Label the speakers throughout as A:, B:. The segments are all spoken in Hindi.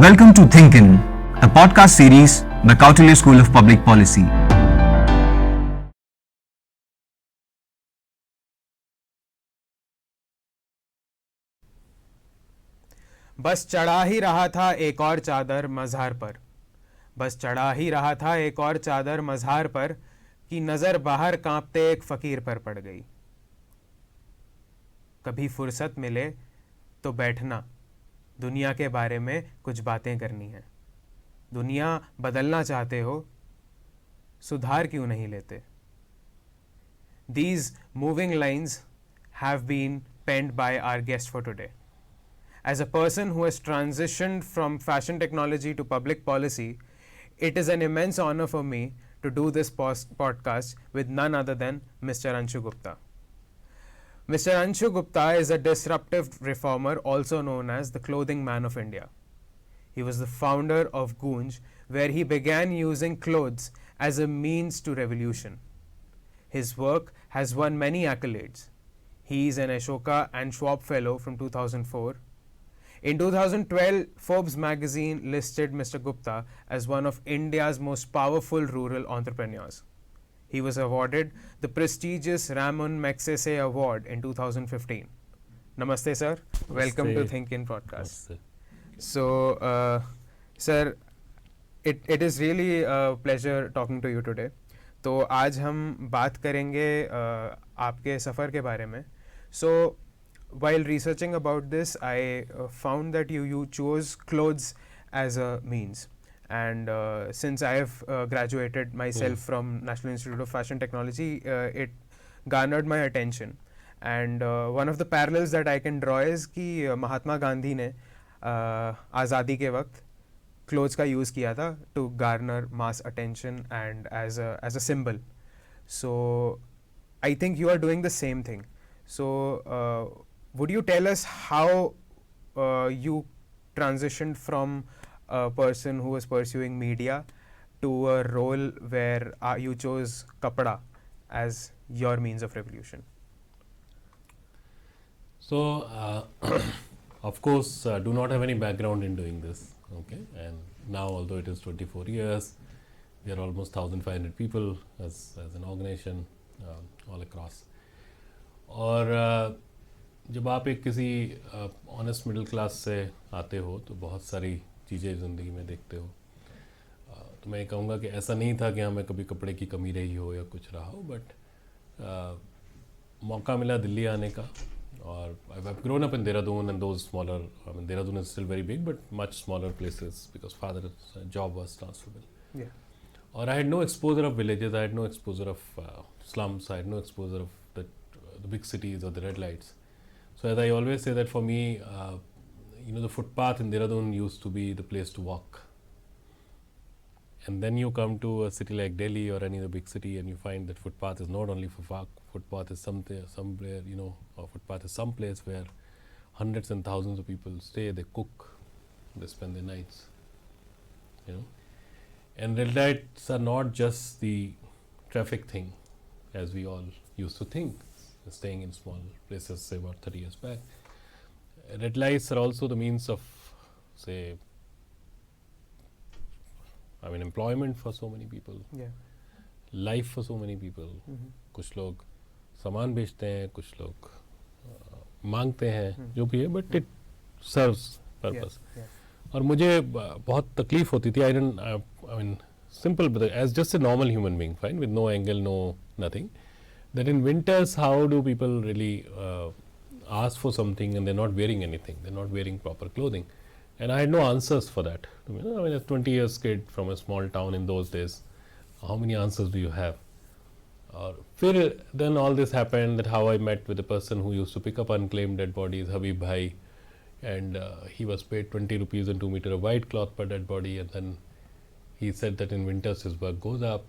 A: Welcome to Thinkin, a podcast series by Kautilya School of Public Policy.
B: बस चढ़ा ही रहा था एक और चादर मज़ार पर, बस चढ़ा ही रहा था एक और चादर मज़ार पर कि नज़र बाहर कांपते एक फ़कीर पर पड़ गई। कभी फुर्सत मिले तो बैठना, दुनिया के बारे में कुछ बातें करनी है। दुनिया बदलना चाहते हो, सुधार क्यों नहीं लेते? These moving lines have been penned by our guest for today. As a person who has transitioned from fashion technology to public policy, it is an immense honor for me to do this podcast with none other than Mr. Anshu Gupta. Mr. Anshu Gupta is a disruptive reformer, also known as the Clothing Man of India. He was the founder of Goonj, where he began using clothes as a means to revolution. His work has won many accolades. He is an Ashoka and Schwab Fellow from 2004. In 2012, Forbes magazine listed Mr. Gupta as one of India's most powerful rural entrepreneurs. He was awarded the prestigious Ramon Magsaysay Award in 2015. Namaste, sir.
C: Namaste.
B: Welcome to Think In podcast.
C: Namaste.
B: So, sir, it is really a pleasure talking to you today. तो आज हम बात करेंगे आपके सफ़र के बारे में. So, while researching about this, I found that you chose clothes as a means. And since I have graduated myself from National Institute of Fashion Technology, it garnered my attention. And one of the parallels that I can draw is कि महात्मा गांधी ने आज़ादी के वक्त clothes का use किया था to garner mass attention and as a symbol. So I think you are doing the same thing. So would you tell us how you transitioned from a person who was pursuing media to a role where you chose kapda as your means of revolution?
C: So, of course, do not have any background in doing this. Okay, and now although it is 24 years, we are almost 1,500 people as an organization all across. और जब आप एक किसी ऑनेस्ट मिडिल क्लास से आते हो तो बहुत सारी चीज़ें ज़िंदगी में देखते हो. तो मैं कहूँगा कि ऐसा नहीं था कि हमें कभी कपड़े की कमी रही हो या कुछ रहा हो, बट मौका मिला दिल्ली आने का. और I've grown up in Dehradun and those smaller, I mean Dehradun is still very big but much smaller places because father's job was transferable.
B: Yeah.
C: Or I had no exposure of villages, I had no exposure of slums, I had no exposure of the big cities or the red lights. So as I always say that for me, the footpath in Dehradun used to be the place to walk. And then you come to a city like Delhi or any other big city and you find that footpath is not only for walk, footpath is somewhere, or footpath is some place where hundreds and thousands of people stay, they cook, they spend their nights, And red lights are not just the traffic thing as we all used to think, staying in small places, say about 30 years back. Red lights are also the means of, say, employment for so many people, life for so many people. कुछ लोग सामान बेचते हैं, कुछ लोग मांगते हैं, जो भी है, but it serves purpose. और मुझे बहुत तकलीफ होती थी. I mean simple, but as just a normal human being, fine, with no angle, no nothing, that in winters how do people really ask for something and they're not wearing anything, they're not wearing proper clothing. And I had no answers for that. As 20 years kid from a small town in those days, how many answers do you have? Then all this happened, that how I met with a person who used to pick up unclaimed dead bodies, Habib Bhai, and he was paid 20 rupees and 2 meter of white cloth per dead body, and then he said that in winters his work goes up,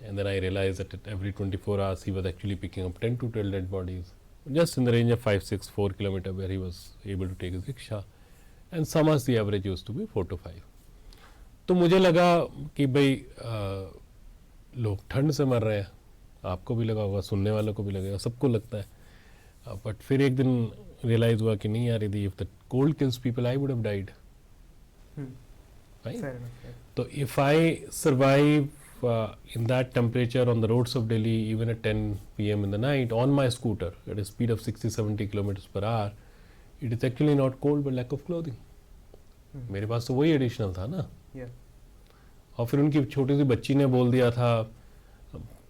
C: and then I realized that every 24 hours he was actually picking up 10 to 12 dead bodies, just in the range of 5, 6, 4 kilometers where he was able to take his rickshaw. And summers the average used to be 4 to 5. तो मुझे लगा कि भाई लोग ठंड से मर रहे हैं, आपको भी लगा होगा, सुनने वालों को भी लगेगा, सबको लगता है. बट फिर एक दिन रियलाइज़ हुआ कि नहीं यार, if the cold kills people I would have died. right?
B: Fair enough. Yeah.
C: So if I survive in that temperature on the roads of Delhi even at 10 p.m. in the night on my scooter at a speed of 60-70 kilometers per hour, it is actually not cold but lack of clothing. मेरे पास तो वही एडिशनल था ना.
B: Yeah.
C: और फिर उनकी छोटी सी बच्ची ने बोल दिया था,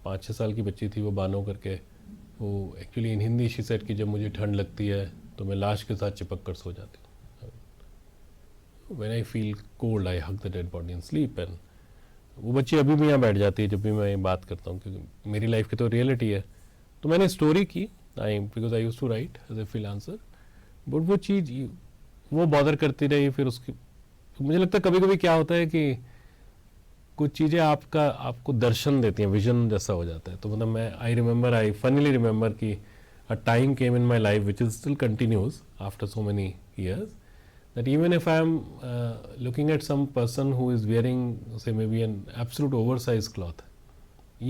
C: 5-6 साल की बच्ची थी वो, बानो करके, वो actually in Hindi she said कि जब मुझे ठंड लगती है तो मैं लाश के साथ चिपक कर सो जाती हूँ. When I feel cold I hug the dead body and sleep. And वो बच्ची अभी भी यहाँ बैठ जाती है जब भी मैं बात करता हूँ, क्योंकि मेरी लाइफ की तो रियलिटी है. तो मैंने स्टोरी की, because I used to write as a freelancer, but वो चीज़ वो बॉदर करती रही. फिर उसकी मुझे लगता है कभी कभी क्या होता है कि कुछ चीज़ें आपको दर्शन देती हैं, विजन जैसा हो जाता है. तो मतलब मैं आई फनली रिमेंबर कि a time came in my life which is still continues after so many years, that even if I am looking at some person who is wearing, say, maybe an absolute oversized cloth,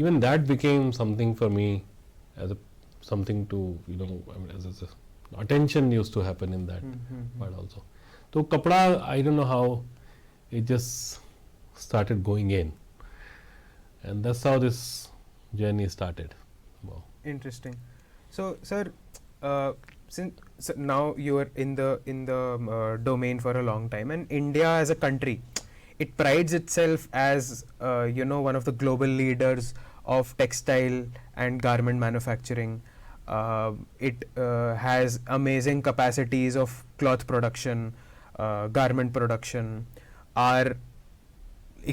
C: even that became something for me as something to, I mean, as attention used to happen in that part also. So kapda, I don't know how it just started going in, and that's how this journey started. Wow.
B: Interesting. So, sir, since now you are in the domain for a long time, and India as a country, it prides itself as one of the global leaders of textile and garment manufacturing. It has amazing capacities of cloth production, garment production. Our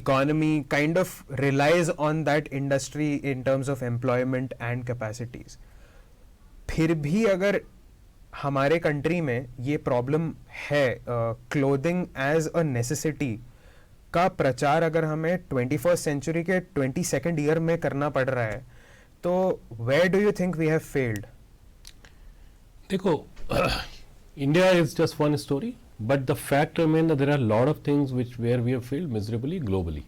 B: economy kind of relies on that industry in terms of employment and capacities. फिर भी अगर हमारे कंट्री में ये प्रॉब्लम है, क्लोथिंग एज अ नेसेसिटी का प्रचार अगर हमें 21st सेंचुरी के 22nd ईयर में करना पड़ रहा है, तो where do you think we have failed?
C: देखो, India is just one story, but the fact remain that there are lot of things which where we have failed miserably globally.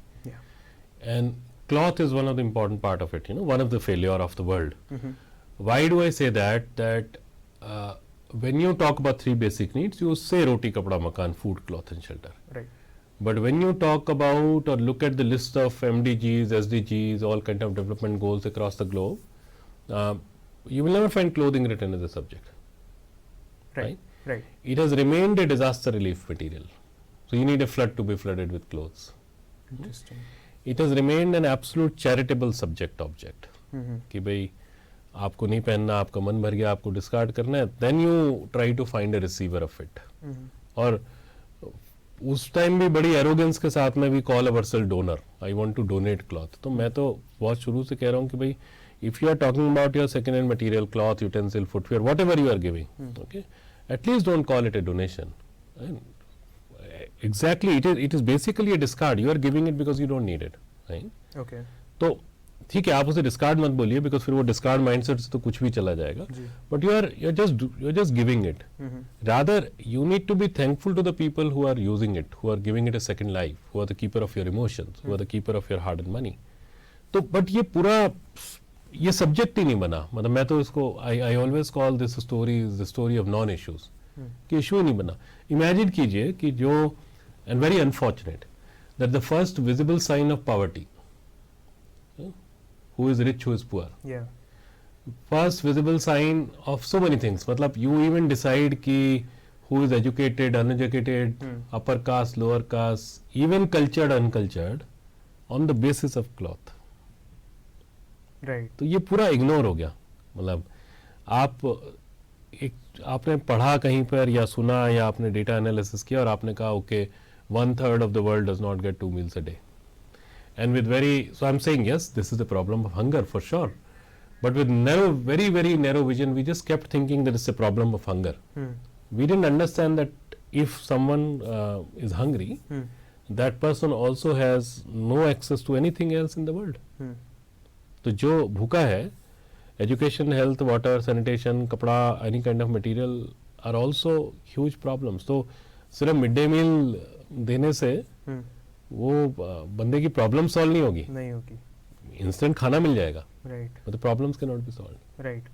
C: And cloth is one of the important part of it, one of the failure of the world. Why do I say that? That when you talk about 3 basic needs, you say roti, kapda, makan, food, cloth and shelter.
B: Right.
C: But when you talk about or look at the list of MDGs, SDGs, all kind of development goals across the globe, you will never find clothing written as a subject.
B: Right.
C: It has remained a disaster relief material. So you need a flood to be flooded with clothes.
B: Interesting.
C: It has remained an absolute charitable subject object. कि भाई आपको नहीं पहनना, आपका मन भर गया, आपको डिस्कार्ड करना है, then you try to find a receiver of it. और उस टाइम भी बड़ी एरोगेंस के साथ में भी call ourselves donor, I want to donate cloth. तो मैं तो बहुत शुरू से कह रहा हूँ कि भाई if you are talking about your second hand material, cloth, utensil, footwear, whatever you are giving, okay, at least don't call it a donation. Exactly, it is basically a discard. You are giving it because you don't need it, right?
B: Okay.
C: तो ठीक है, आप उसे डिस्कार्ड मत बोलिए, बिकॉज फिर वो डिस्कार्ड माइंडसेट से तो कुछ भी चला जाएगा. But you are just giving it. Rather you need to be thankful to the people who are using it, who are giving it a second life, who are the keeper of your emotions, who are the keeper of your hard and money. तो बट ये पूरा ये सब्जेक्ट ही नहीं बना. मतलब मैं तो इसको I always call this story the story of non issues, कि इशू ही नहीं बना. इमेजिन कीजिए कि जो, and very unfortunate that the first visible sign of poverty, who is rich, who is poor.
B: Yeah.
C: First visible sign of so many things. मतलब you even decide कि who is educated, uneducated, upper caste, lower caste, even cultured, uncultured, on the basis of cloth.
B: Right.
C: तो ये पूरा इग्नोर हो गया. मतलब आपने पढ़ा कहीं पर या सुना या आपने डेटा एनालिसिस किया और आपने कहा okay 1/3 of the world does not get 2 meals a day. And with so I'm saying yes, this is the problem of hunger for sure, but with very very narrow vision, we just kept thinking that it's a problem of hunger. We didn't understand that if someone is hungry, that person also has no access to anything else in the world. तो जो भूखा है, education, health, water, sanitation, कपड़ा, any kind of material are also huge problems. तो सिर्फ मिड डे मील देने से वो बंदे की प्रॉब्लम सॉल्व नहीं होगी. इंस्टेंट खाना मिल जाएगा,
B: right,
C: but the problems cannot be solved.
B: Right.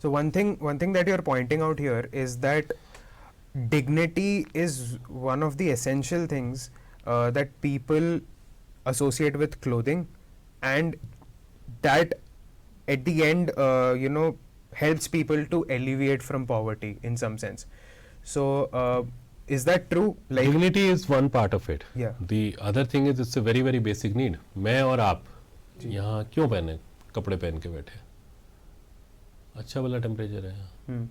B: So one thing that you're pointing out here is that dignity is one of the essential things that people associate with clothing, and that at the end helps people to alleviate from poverty in some sense. So is that true? Like,
C: dignity is one part of it.
B: Yeah.
C: The other thing is it's a very very basic need. मैं और आप यहाँ क्यों पहने कपड़े पहन के बैठे? अच्छा वाला टेम्परेचर है यहाँ,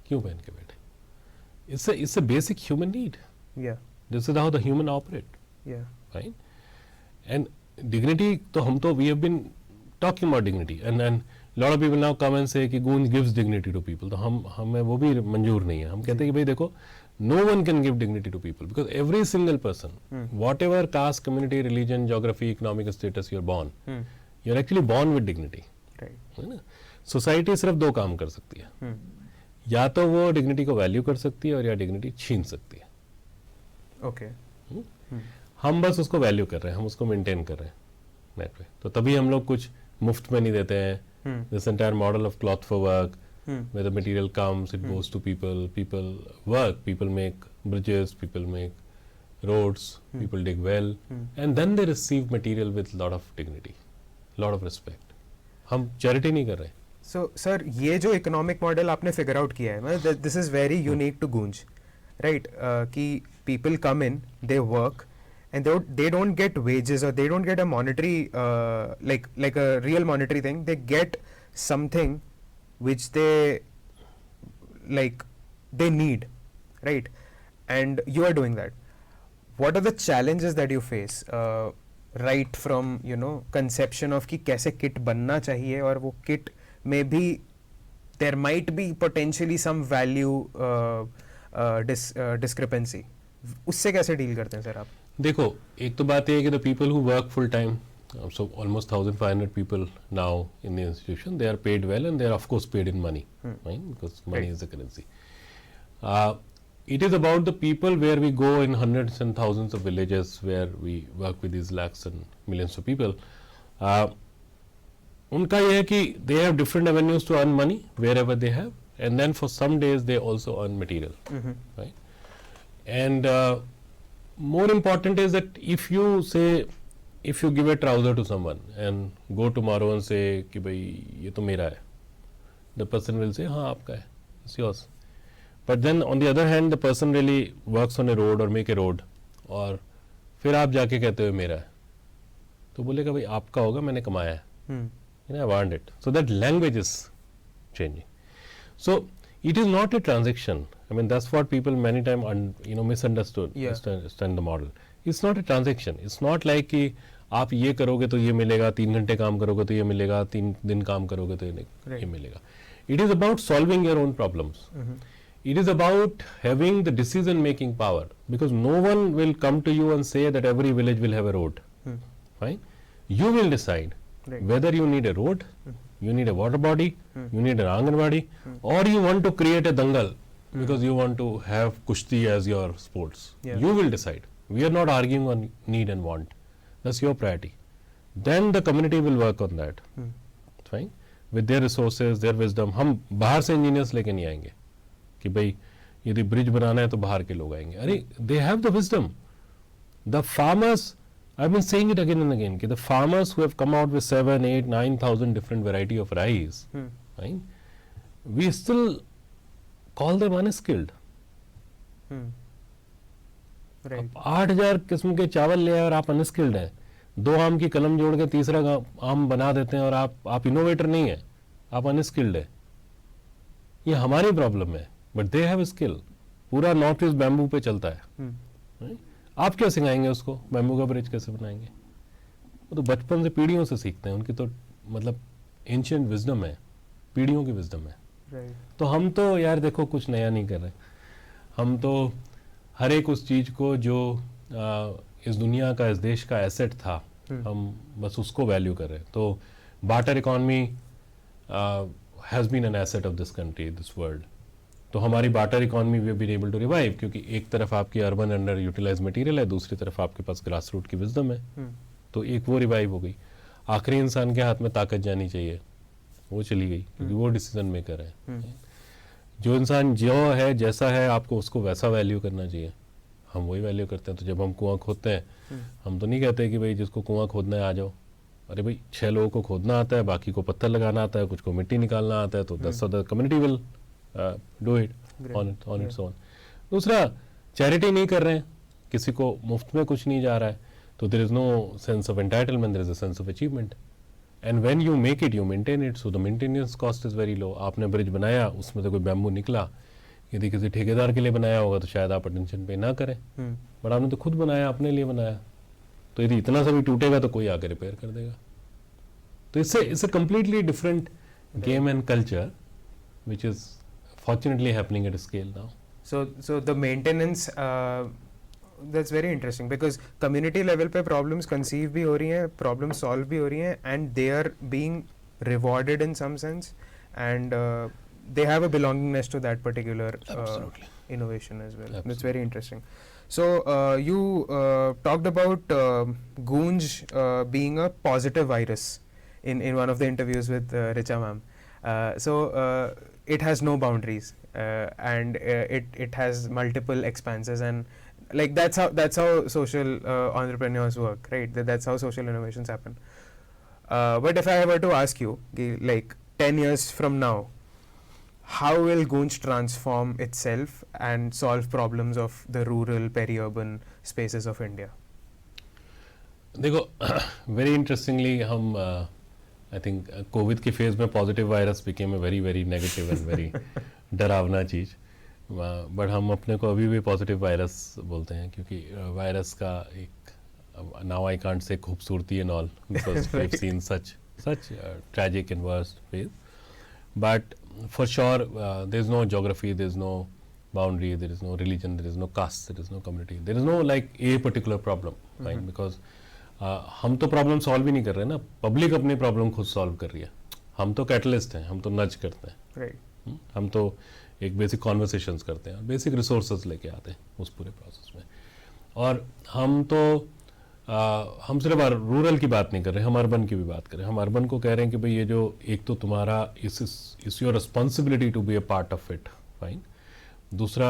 C: क्यों पहन के बैठे? It's a basic human need.
B: yeah,
C: This is how the human operate,
B: yeah,
C: right? And dignity, तो हम तो we have been talking about dignity, and lot of people now come and say कि Goonj gives dignity to people. तो हमें वो भी मंजूर नहीं है. हम कहते हैं कि भाई देखो, no one can give dignity to people because every single person, whatever caste, community, religion, geography, economic status you're born, you're actually born with dignity.
B: right,
C: है ना? सोसाइटी सिर्फ दो काम कर सकती है, या तो वो डिग्निटी को वैल्यू कर सकती है और या डिग्निटी छीन सकती है.
B: okay,
C: हम बस उसको वैल्यू कर रहे हैं, हम उसको मेंटेन कर रहे हैं नेट पे. तो तभी हम लोग कुछ मुफ्त में नहीं देते हैं. This entire model of cloth for work, where the material comes, it goes to people, people work, people make bridges, people make roads, people dig well, and then they receive material with lot of dignity, lot of respect. हम चैरिटी नहीं कर रहे.
B: so sir, ये जो इकोनॉमिक मॉडल आपने फिगर आउट किया है, this is very unique to Goonj, right? कि people come in, they work, and they don't get wages, or they don't get a monetary like a real monetary thing. They get something which they need, right? And you are doing that. What are the challenges that you face right from conception of कि कैसे kit बनना चाहिए, और वो kit में भी there might be potentially some value discrepancy. उससे कैसे डील करते हैं सर आप?
C: देखो, एक तो बात ये है कि the people who work full time, so almost 1,500 people now in the institution, they are paid well and they are of course paid in money, right? Because money is the currency. It is about the people where we go in hundreds and thousands of villages where we work with these lakhs and millions of people. उनका ये है कि they have different avenues to earn money wherever they have, and then for some days they also earn material, right? And more important is that if you give a trouser to someone and go tomorrow and say कि भाई ये तो मेरा है, the person will say हाँ आपका है, it's yours. But then on the other hand, the person really works on a road or make a road, और फिर आप जाके कहते हो मेरा है, तो बोलेगा भाई आपका होगा, मैंने कमाया है, I want it. So that language is changing. So it is not a transaction. I mean, that's what people many times misunderstood.
B: Yeah.
C: Understand the model. It's not a transaction. It's not like कि आप ये करोगे तो ये मिलेगा, 3 घंटे काम करोगे तो ये मिलेगा, 3 दिन काम करोगे तो ये मिलेगा. It is about solving your own problems. It is about having the decision making power, because no one will come to you and say that every village will have a road. Fine? You will decide whether you need a road, you need a water body, you need an Anganwadi, or you want to create a dangal because you want to have kushti as your sports.
B: Yeah.
C: You will decide. We are not arguing on need and want. That's your priority. Then the community will work on that. Fine? With their resources, their wisdom. हम बाहर से engineers लेके नहीं आएंगे कि भाई यदि ब्रिज बनाना है तो बाहर के लोग आएंगे. अरे they have the wisdom. The farmers, I've been saying it again and again, कि the farmers who have come out with 7, 8, 9,000 different variety of rice, right? We still call them unskilled.
B: Right.
C: 8,000 किस्म के चावल ले आए और आप अनस्किल्ड हैं. 2 आम की कलम जोड़ के तीसरा आम बना देते हैं और आप इनोवेटर नहीं है, आप अनस्किल्ड है. ये हमारी प्रॉब्लम है, बट दे हैव स्किल. पूरा नॉर्थ ईस्ट बैम्बू पे चलता है. right? आप क्या सिखाएंगे उसको? बैम्बू का ब्रिज कैसे बनाएंगे? वो तो बचपन से पीढ़ियों से सीखते हैं. उनकी तो मतलब एंशिएंट विजडम है, पीढ़ियों की विजडम है.
B: Right.
C: तो हम तो यार देखो कुछ नया नहीं कर रहे. हम तो हर एक उस चीज को जो इस दुनिया का, इस देश का एसेट था, हम बस उसको वैल्यू कर रहे हैं. तो barter economy has been an asset of this country, this world. तो हमारी barter economy we have been able to revive, क्योंकि एक तरफ आपकी अर्बन अंडर यूटिलाइज मटेरियल है, दूसरी तरफ आपके पास ग्रास रूट की विजडम है. तो एक वो रिवाइव हो गई. आखिरी इंसान के हाथ में ताकत जानी चाहिए, वो चली गई, क्योंकि वो डिसीजन मेकर है. जो इंसान जो है, जैसा है, आपको उसको वैसा वैल्यू करना चाहिए. हम वही वैल्यू करते हैं। तो जब हम कुआं खोदते हैं हम तो नहीं कहते कि भाई जिसको कुआं खोदना है आ जाओ। अरे भाई 6 लोगों को खोदना आता है, बाकी को पत्थर लगाना आता है, कुछ को मिट्टी निकालना आता है, तो that's the community will do it on its own. दूसरा, चैरिटी नहीं कर रहे हैं, किसी को मुफ्त में कुछ नहीं जा रहा है, तो there is no sense of entitlement, there is a sense of achievement. And when you make it you maintain it, so the maintenance cost is very low. आपने ब्रिज बनाया, उसमें से कोई बैम्बू निकला, यदि किसी ठेकेदार के लिए बनाया होगा तो शायद आप अटेंशन पे ना करें, बट आपने तो खुद बनाया, अपने लिए बनाया, तो यदि इतना सा भी टूटेगा तो कोई आके रिपेयर कर देगा। तो इससे completely different game and culture which is fortunately happening at scale now.
B: So the maintenance, that's very interesting because community level पे problems conceive भी हो रही हैं, problems solve भी हो रही हैं, and they are being rewarded in some sense, and they have a belongingness to that particular
C: Absolutely.
B: innovation as well.
C: Absolutely.
B: That's very interesting. So you talked about Goonj being a positive virus in one of the interviews with Richa ma'am. So it has no boundaries, and it has multiple expanses, and like that's how social entrepreneurs work, right? That's how social innovations happen. But if I were to ask you, like 10 years from now, how will Goonj transform itself and solve problems of the rural, peri-urban spaces of India?
C: देखो, वेरी इंटरेस्टिंगली हम आई थिंक कोविड के फेज में positive virus became a very very negative and very डरावना चीज़, बट हम अपने को अभी भी पॉजिटिव वायरस बोलते हैं, क्योंकि वायरस का एक नाउ आई कांट से खूबसूरती and all because we have seen such tragic and worst phase, but for sure there is no geography, there is no boundary, there is no religion, there is no caste, there is no community, there is no like a particular problem, right? Because हम तो प्रॉब्लम सॉल्व ही नहीं कर रहे ना, पब्लिक अपनी प्रॉब्लम खुद सॉल्व कर रही है। हम तो कैटलिस्ट हैं, हम तो नज करते हैं,
B: Right.
C: हम तो एक बेसिक कॉन्वर्सेशंस करते हैं, बेसिक रिसोर्सेज लेके आते हैं उस पूरे प्रोसेस में। और हम तो हम सिर्फ रूरल की बात नहीं कर रहे, हम अर्बन की भी बात कर रहे हैं। हम अर्बन को कह रहे हैं कि भाई ये जो एक तो तुम्हारा इस your responsibility to be a part of it, fine. दूसरा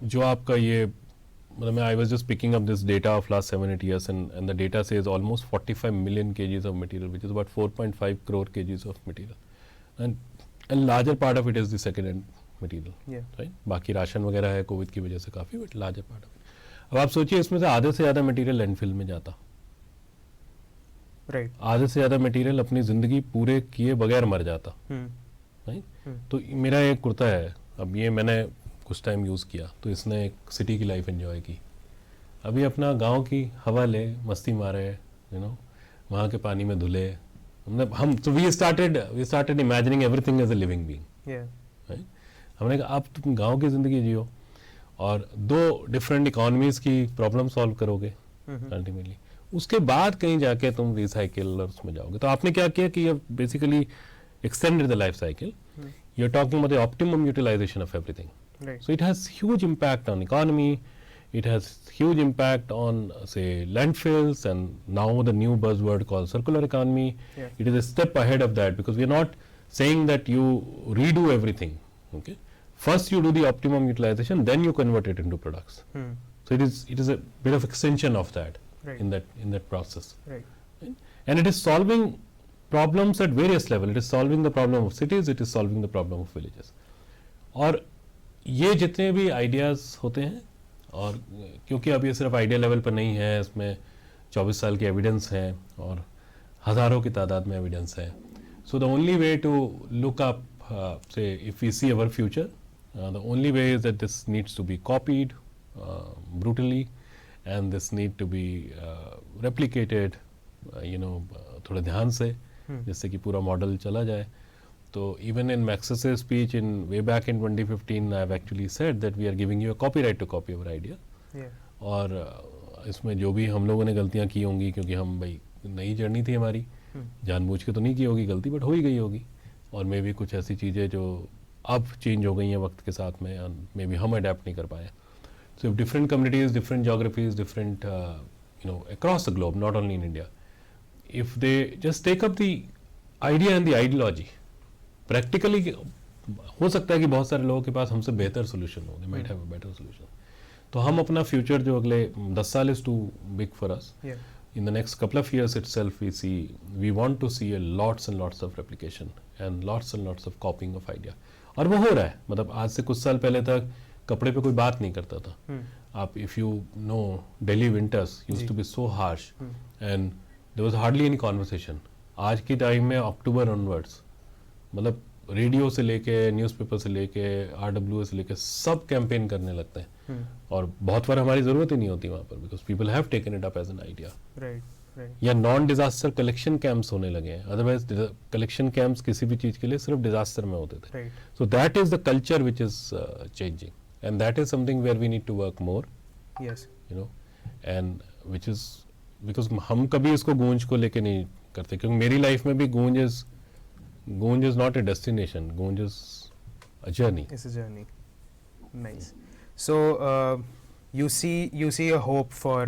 C: जो आपका ये मतलब मैं I was just picking up this data of last 7-8 years and the data says almost 45 million kgs of material, which is about 4.5 crore kgs of material, and larger part of it is the second hand material,
B: Yeah.
C: right? बाकी राशन वगैरह है कोविड की वजह से काफ़ी, but larger part of it. अब आप सोचिए इसमें से आधे से ज़्यादा मटेरियल लैंडफिल में जाता,
B: Right.
C: आधे से ज़्यादा मटेरियल अपनी ज़िंदगी पूरे किए बगैर मर जाता, राइट? तो मेरा एक कुर्ता है, अब ये मैंने कुछ टाइम यूज़ किया तो इसने एक सिटी की लाइफ एंजॉय की, अभी अपना गांव की हवा ले, मस्ती मारे, यू नो, वहाँ के पानी में धुले, मतलब हम तो we started imagining everything as a living being,
B: Yeah.
C: Right? हमने कहा आप तुम गांव की ज़िंदगी जियो और 2 डिफरेंट इकोनॉमीज़ की प्रॉब्लम सॉल्व करोगे अल्टीमेटली, उसके बाद कहीं जाके तुम रिसाइकिल और उसमें जाओगे। तो आपने क्या किया कि basically extended the life cycle, you are talking about the optimum utilization of everything.
B: Right.
C: So it has huge impact on economy, it has huge impact on say landfills, and now the new buzzword called circular economy.
B: Yeah.
C: It is a step ahead of that because we are not saying that you redo everything, okay? First you do the optimum utilization, then you convert it into products. So it is a bit of extension of that,
B: Right.
C: in that process.
B: Right.
C: And it is solving problems at various levels. It is solving the problem of cities, it is solving the problem of villages. और ये जितने भी आइडियाज़ होते हैं, और क्योंकि अब ये सिर्फ आइडिया लेवल पर नहीं है, इसमें 24 साल की एविडेंस है और हज़ारों की तादाद में एविडेंस है। So the only way to look up से if we see our future, the only way is that this needs to be copied brutally and this need to be replicated, you know, थोड़े ध्यान से, जिससे कि पूरा मॉडल चला जाए। So even in Max's speech in way back in 2015, I have actually said that we are giving you a copyright to copy our idea.
B: Yeah.
C: और इसमें जो भी हम लोगों ने गलतियाँ की होंगी, क्योंकि हम भाई नई जर्नी थी हमारी, जानबूझ के तो नहीं की होगी गलती, बट हो ही गई होगी, और मे भी कुछ ऐसी चीज़ें जो अब चेंज हो गई हैं वक्त के साथ में, और मे बी हम अडेप्ट नहीं कर पाए। So if different communities, different geographies, different you know across the globe, not only in India, if they just take up the idea and the ideology, practically हो सकता है कि बहुत सारे लोगों के पास हमसे बेहतर सोल्यूशन हो, they might have a better solution. तो हम अपना फ्यूचर जो अगले 10 साल is too big for us.
B: Yeah.
C: In the next couple of years itself, we want to see lots and lots of replication and lots of copying of idea. और वो हो रहा है. मतलब आज से कुछ साल पहले तक कपड़े पे कोई बात नहीं करता था. आप if you know Delhi winters used to be so harsh and there was hardly any conversation. आज की टाइम में अक्टूबर onwards मतलब रेडियो से लेके न्यूज़पेपर से लेके RWA से लेके सब कैंपेन करने लगते हैं. और बहुत बार हमारी जरूरत ही नहीं होती वहाँ पर because people have taken it up as an idea.
B: Right.
C: या नॉन डिजास्टर कलेक्शन कैंप्स होने लगे हैं. अदरवाइज कलेक्शन कैंप्स किसी भी चीज के लिए सिर्फ डिजास्टर में होते थे. So that is the culture which is changing and that is something where we need to work more.
B: Yes.
C: You know and which is because हम कभी इसको गूंज को लेके नहीं करते क्योंकि मेरी लाइफ में भी गूंज इज नॉट ए डेस्टिनेशन. गूंज is a journey.
B: It's a journey. Nice. So you see a hope for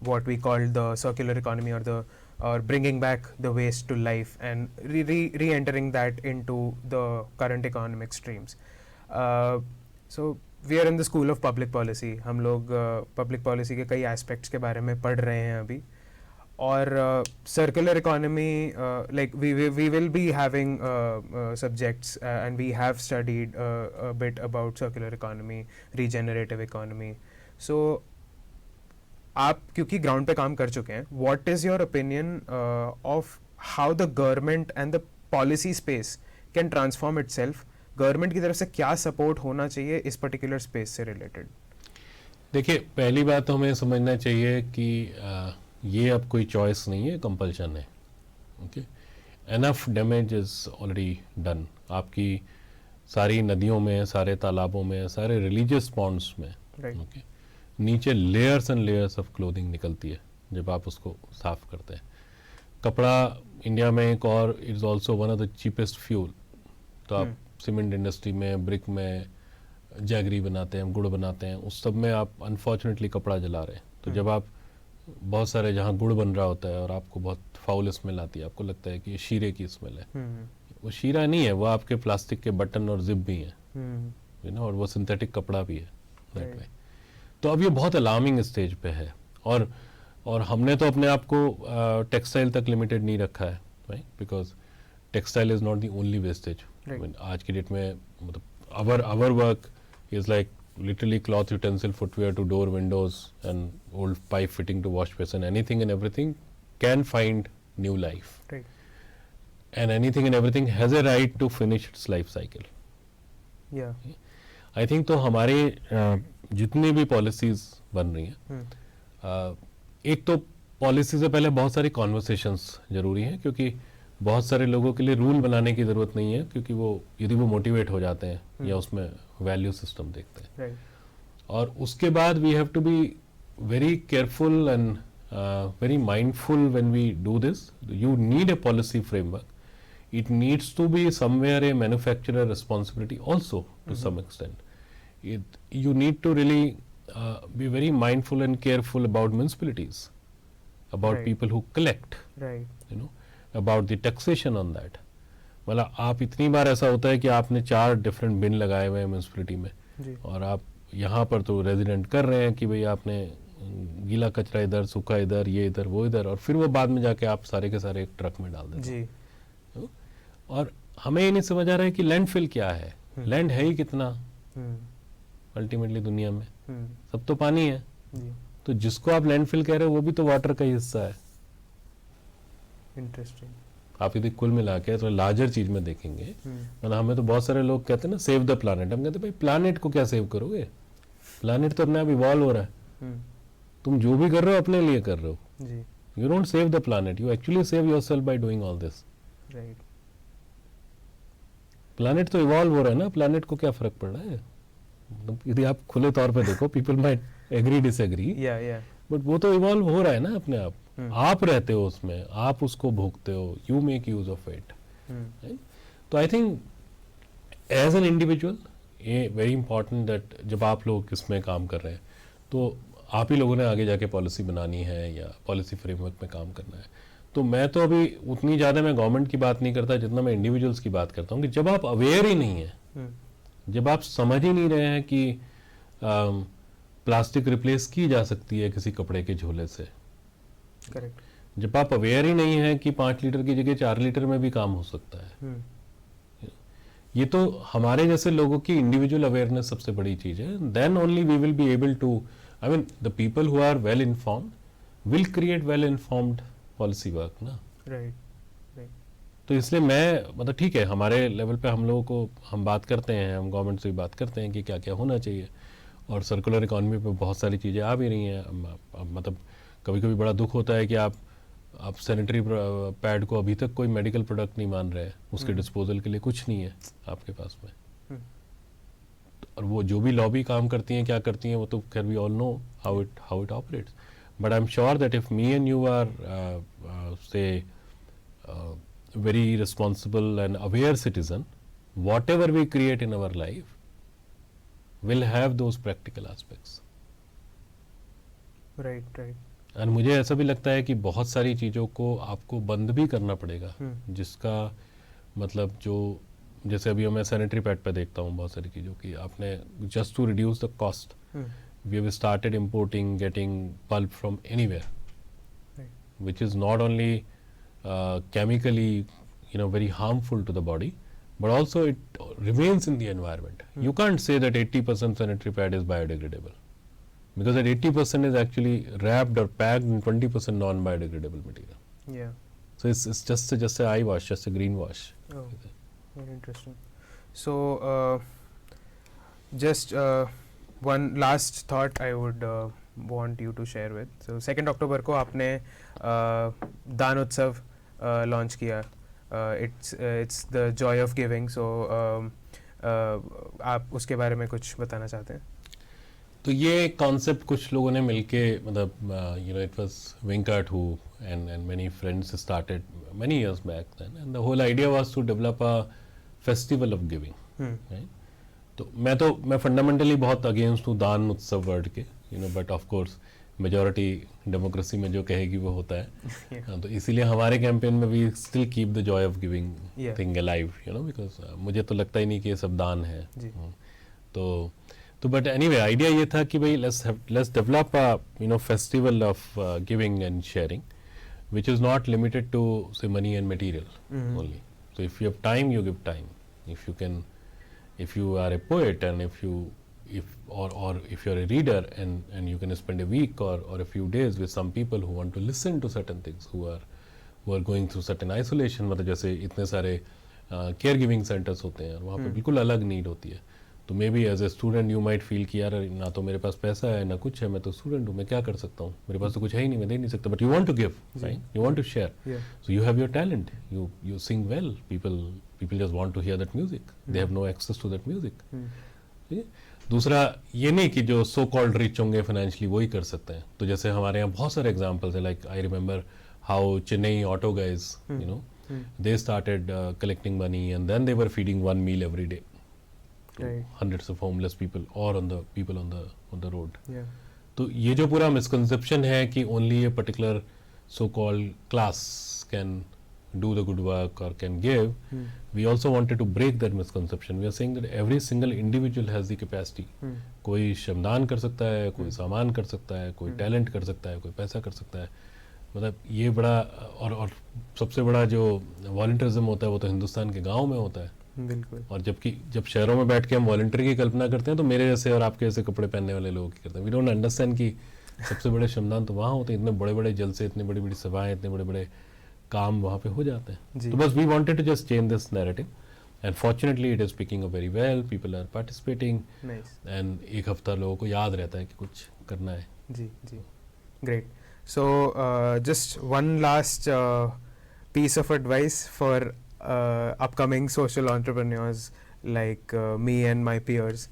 B: what we call the circular economy or bringing back the waste to life and re-entering that into the current economic streams. So we are in the school of public policy. हम लोग public policy के कई aspects के बारे में पढ़ रहे हैं अभी. और circular economy, like we will be having subjects and we have studied a bit about circular economy, regenerative economy. So आप क्योंकि ground पे काम कर चुके हैं, what is your opinion of how the government and the policy space can transform itself? Government की तरफ से क्या support होना चाहिए इस particular space से related?
C: देखिए पहली बात तो हमें समझना चाहिए कि ये अब कोई चॉइस नहीं है, कंपल्शन है. Okay. Enough damage is already done. आपकी सारी नदियों में, सारे तालाबों में, सारे रिलीजियस पॉन्ड्स में ओके नीचे layers and layers of clothing निकलती है जब आप उसको साफ करते हैं. कपड़ा इंडिया में एक और is also one of the cheapest fuel. तो आप सीमेंट इंडस्ट्री में, ब्रिक में जैगरी बनाते हैं, गुड़ बनाते हैं, उस सब में आप अनफॉर्चुनेटली कपड़ा जला रहे हैं. तो जब आप बहुत सारे जहाँ गुड़ बन रहा होता है और आपको बहुत फाउल स्मेल आती है, आपको लगता है कि ये शीरे की स्मेल है. वो शीरा नहीं है, वो आपके प्लास्टिक के बटन और जिप भी हैं, यू नो, और वो सिंथेटिक कपड़ा भी है दैट वे. तो अब ये बहुत अलार्मिंग स्टेज पे है. और हमने तो अपने आप को टेक्सटाइल तक लिमिटेड नहीं रखा है, right, because textile is not the only wastage. आज की डेट में मतलब our work is like literally cloth, utensil, footwear to door, windows and old pipe fitting to wash basin. Anything and everything can find new life.
B: Right.
C: And anything and everything has a right to finish its life cycle.
B: Yeah.
C: I think तो हमारे जितनी भी पॉलिसीज बन रही हैं, एक तो पॉलिसी से पहले बहुत सारी कॉन्वर्सेशंस जरूरी हैं क्योंकि बहुत सारे लोगों के लिए रूल बनाने की ज़रूरत नहीं है क्योंकि वो यदि वो मोटिवेट हो जाते हैं या उसमें वैल्यू सिस्टम देखते हैं. और उसके बाद we have to be very careful and very mindful when we do this. You need a policy framework. It needs to be somewhere a manufacturer responsibility also to some extent. You need to really be very mindful and careful about municipalities, about
B: Right.
C: people who collect,
B: Right.
C: you know, about the taxation on that. मतलब आप इतनी बार ऐसा होता है कि आपने 4 डिफरेंट बिन लगाए हुए हैं म्यूनसिपलिटी में
B: जी.
C: और आप यहाँ पर तो रेजिडेंट कर रहे हैं कि भाई आपने गीला कचरा इधर, सूखा इधर, ये इधर, वो इधर, और फिर वो बाद में जाके आप सारे के सारे एक ट्रक में डाल देते हैं.
B: जी.
C: और हमें ये नहीं समझ आ रहा है कि लैंडफिल क्या है. लैंड है ही कितना अल्टीमेटली दुनिया में, सब तो पानी है.
B: जी.
C: तो जिसको आप लैंडफिल कह रहे हो वो भी तो वाटर का ही हिस्सा है.
B: इंटरेस्टिंग.
C: आप यदि कुल मिला के तो लार्जर चीज में देखेंगे, मतलब हमें तो बहुत सारे लोग कहते हैं ना सेव द प्लानेट. हम कहते हैं भाई प्लानेट को क्या सेव करोगे, प्लानेट तो अपने आप इवॉल्व हो रहा है. तुम जो भी कर रहे हो अपने लिए कर रहे हो.
B: जी.
C: You don't save the planet, you actually save yourself by doing all this.
B: Right.
C: Planet तो इवॉल्व हो रहा है ना, प्लानेट को क्या फर्क पड़ रहा है. मतलब यदि आप खुले तौर पे देखो, पीपल माइट एग्री डिसएग्री,
B: या
C: बट वो तो इवॉल्व हो रहा है ना अपने आप. आप रहते हो उसमें, आप उसको भोगते हो, you make use of it. तो I think as an individual ये वेरी इंपॉर्टेंट दैट जब आप लोग इसमें काम कर रहे हैं तो आप ही लोगों ने आगे जाके पॉलिसी बनानी है या पॉलिसी फ्रेमवर्क में काम करना है. तो मैं तो अभी उतनी ज़्यादा मैं गवर्नमेंट की बात नहीं करता जितना मैं इंडिविजुअल्स की बात करता हूँ कि जब आप अवेयर ही नहीं है, जब आप समझ ही नहीं रहे हैं कि प्लास्टिक रिप्लेस की जा सकती है किसी कपड़े के झोले से।
B: करेक्ट।
C: जब आप अवेयर ही नहीं है कि 5 लीटर की जगह 4 लीटर में भी काम हो सकता है। ये तो हमारे जैसे लोगों की इंडिविजुअल अवेयरनेस सबसे बड़ी चीज है। Then only we will be able to, I mean the people who are well informed will create well informed policy work ना।
B: राइट।
C: तो इसलिए मैं मतलब ठीक है, हमारे लेवल पे हम लोगों को हम बात करते हैं, हम गवर्नमेंट से भी बात करते हैं कि क्या क्या होना चाहिए, और सर्कुलर इकोनॉमी पे बहुत सारी चीज़ें आ भी रही हैं। मतलब कभी कभी बड़ा दुख होता है कि आप सैनिटरी पैड को अभी तक कोई मेडिकल प्रोडक्ट नहीं मान रहे हैं, उसके डिस्पोजल के लिए कुछ नहीं है आपके पास में। और वो जो भी लॉबी काम करती हैं क्या करती हैं वो तो खैर we all know how it operates, but I am sure that if me and you are say very responsible and aware citizen, whatever we create in our life will have those practical aspects.
B: Right.
C: और मुझे ऐसा भी लगता है कि बहुत सारी चीज़ों को आपको बंद भी करना पड़ेगा, जिसका मतलब जो जैसे अभी मैं सैनिटरी पैड पे देखता हूँ बहुत सारी चीज़ों की, आपने just to reduce the cost we have started importing getting pulp from anywhere, which is not only chemically very harmful to the body, but also it remains in the environment. You can't say that 80% sanitary pad is biodegradable, because that 80% is actually wrapped or packed in 20% non-biodegradable material.
B: Yeah.
C: So it's just a eye wash, just a green wash.
B: Oh, very interesting. So just one last thought I would want you to share with. So 2nd October को आपने दान उत्सव लॉन्च किया, it's the joy of giving. So आप उसके बारे में कुछ बताना चाहते हैं?
C: तो ये कॉन्सेप्ट कुछ लोगों ने मिलके मतलब it was Venkat who and many friends started many years back then, and the whole idea was to develop a festival of giving, right? तो मैं फंडामेंटली बहुत अगेंस्ट हूँ दान उत्सव वर्ड के, but of course majority democracy में जो कहेगी वो होता है। तो इसीलिए हमारे कैंपेन में we still keep the joy of giving thing alive, because मुझे तो लगता ही नहीं कि ये सब दान है। तो बट एनीवे आइडिया ये था कि भाई let's develop a festival of giving and sharing which is not limited to say money and material only. So if you have time, you give time. If you are a poet and if you're a reader and you can spend a week or a few days with some people who want to listen to certain things, who are going through certain isolation, मतलब जैसे इतने सारे केयर गिविंग सेंटर्स होते हैं और वहाँ पे बिल्कुल अलग नीड होती है। तो maybe as a student you might feel कि यार ना तो मेरे पास पैसा है ना कुछ है, मैं तो स्टूडेंट हूँ, मैं क्या कर सकता हूँ, मेरे पास तो कुछ है ही नहीं, मैं दे नहीं सकता, but you want to give, right? You want to share, so you have your talent, you sing well, people just want to hear that music, they have no access to that music. दूसरा ये नहीं कि जो सो कॉल्ड रिच होंगे फाइनेंशियली वही कर सकते हैं। तो जैसे हमारे यहाँ बहुत सारे एग्जाम्पल्स है, like I remember how Chennai auto guys they started collecting money and then they were feeding one meal every day to hundreds of homeless people or on the people on the road. तो ये जो पूरा misconception है कि only a particular so-called class can do the good work or can give, we also wanted to break that misconception. We are saying that every single individual has the capacity. कोई श्रमदान कर सकता है, कोई सामान कर सकता है, कोई टैलेंट कर सकता है, कोई पैसा कर सकता है। मतलब ये बड़ा और सबसे बड़ा जो वॉलंटियरिज्म होता है वो तो हिंदुस्तान के गाँव में होता है।
B: बिल्कुल।
C: और जब शहरों में बैठ के हम वॉलंटियर की कल्पना करते हैं तो मेरे जैसे और आपके जैसे कपड़े पहनने वाले लोग की करते हैं। वी डोंट अंडरस्टैंड कि सबसे बड़े श्रमदान तो वहाँ होते हैं, इतने बड़े बड़े जलसे, इतनी बड़ी बड़ी सभाएं, इतने बड़े बड़े काम वहाँ पे हो जाते हैं। तो बस we wanted to just change this narrative and fortunately it is picking up very well, people are participating and एक हफ्ता लोगों को याद रहता है कि कुछ करना है।
B: जी, great. So just one last piece of advice for upcoming social entrepreneurs like me and my peers.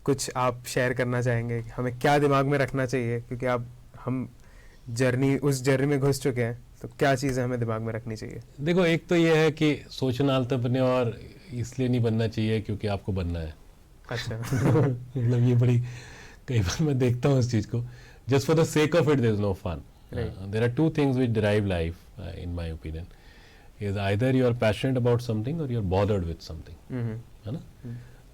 B: कुछ आप शेयर करना चाहेंगे कि हमें क्या दिमाग में रखना चाहिए, क्योंकि हम उस जर्नी में घुस चुके हैं, तो क्या चीज़ें हमें दिमाग में रखनी चाहिए?
C: देखो, एक तो ये है कि सोशल एंटरप्रेन्योर इसलिए नहीं बनना चाहिए क्योंकि आपको बनना है।
B: अच्छा।
C: मतलब ये बड़ी कई बार मैं देखता हूँ इस चीज़ को, just for the sake of it there is no fun. There are two things which derive life in my opinion, is either you are passionate about something or you are bothered with something, है ना?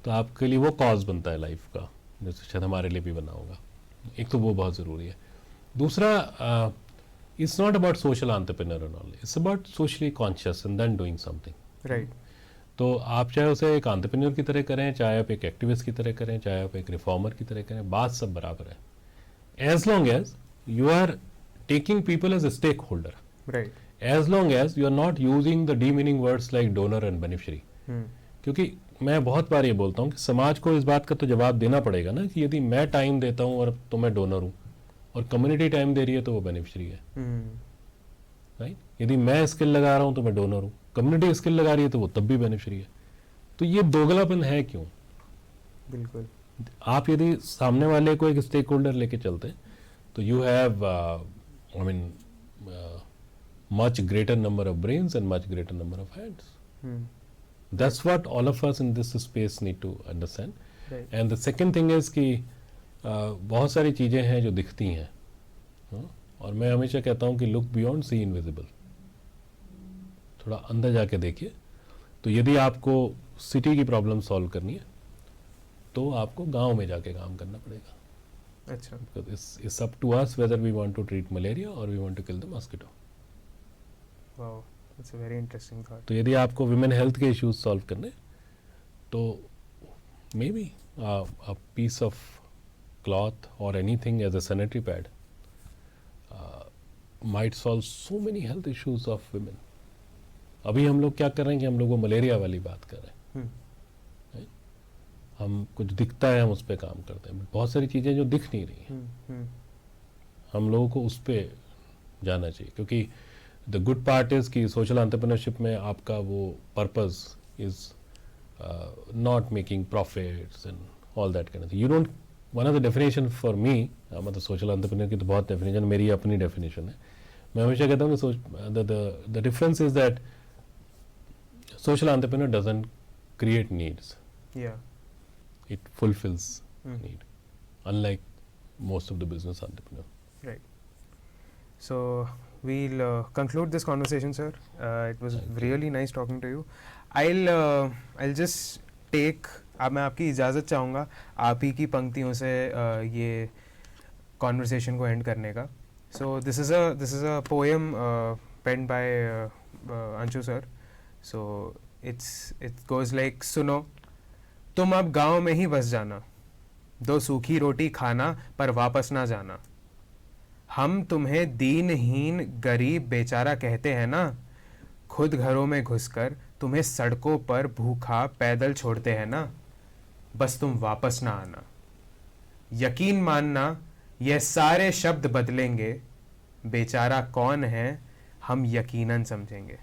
C: तो आपके लिए वो कॉज बनता है लाइफ का, जैसे शायद हमारे लिए भी बना होगा। एक तो वो बहुत ज़रूरी है। दूसरा, it's not about social entrepreneur and all, it's about socially conscious and then doing something.
B: Right.
C: तो आप चाहे उसे एक एंटरप्रेन्योर की तरह करें, चाहे आप एक एक्टिविस्ट की तरह करें, चाहे आप एक रिफॉर्मर की तरह करें, बात सब बराबर है, as long as you are taking people as a stakeholder,
B: right.
C: as long as you are not using the demeaning words like donor and beneficiary। क्योंकि मैं बहुत बार ये बोलता हूँ कि समाज को इस बात का तो जवाब देना पड़ेगा ना कि यदि मैं टाइम देता हूँ और तो मैं डोनर हूँ और कम्युनिटी टाइम दे रही है तो वो बेनिफिशरी है, राइट। यदि मैं स्किल लगा रहा हूँ तो मैं डोनर हूँ, कम्युनिटी स्किल लगा रही है तो वो तब भी बेनिफिशरी है। तो ये दोगलापन है क्यों?
B: बिल्कुल।
C: आप यदि सामने वाले को एक स्टेक होल्डर लेके चलते हैं तो you have I mean, much greater number of brains and much greater number of hands. That's what all of us in this space need to understand.
B: Right.
C: And the second thing is कि बहुत सारी चीज़ें हैं जो दिखती हैं, और मैं हमेशा कहता हूँ कि look beyond see invisible, थोड़ा अंदर जाके देखिए। तो यदि आपको सिटी की प्रॉब्लम सॉल्व करनी है तो आपको गांव में जाके काम करना पड़ेगा।
B: अच्छा।
C: Because it's up to us whether we want to treat malaria or we want to kill the mosquito.
B: Wow, that's a very interesting thought.
C: तो यदि आपको विमेन हेल्थ के इश्यूज सॉल्व करने तो may be a piece of cloth or anything as a sanitary pad might solve so many health issues of women. अभी हम लोग क्या कर रहे हैं कि हम लोग वो मलेरिया वाली बात कर रहे हैं, हम कुछ दिखता है हम उस पर काम करते हैं, बहुत सारी चीज़ें जो दिख नहीं रही हैं हम लोगों को उस पर जाना चाहिए। क्योंकि द गुड पार्ट इज़ कि सोशल एंटरप्रेन्योरशिप में आपका वो purpose is not making profits and all that kind of thing. You don't, one of the definition for me, मतलब सोशल एंटरप्रेन्योर की तो बहुत डेफिनेशन, मेरी अपनी डेफिनेशन है। मैं हमेशा कहता हूँ कि the difference is that social entrepreneur doesn't create needs,
B: या
C: it fulfills need, unlike most of the business entrepreneur.
B: Right. So we'll conclude this conversation, sir. It was really nice talking to you. I'll just take, अब मैं आपकी इजाज़त चाहूँगा आप ही की पंक्तियों से ये conversation को end करने का। So this is a poem penned by Anshu sir. So it goes like, सुनो तुम अब गांव में ही बस जाना, दो सूखी रोटी खाना पर वापस ना जाना। हम तुम्हें दीनहीन गरीब बेचारा कहते हैं ना, खुद घरों में घुसकर तुम्हें सड़कों पर भूखा पैदल छोड़ते हैं ना, बस तुम वापस ना आना। यकीन मानना यह सारे शब्द बदलेंगे, बेचारा कौन है हम यकीनन समझेंगे।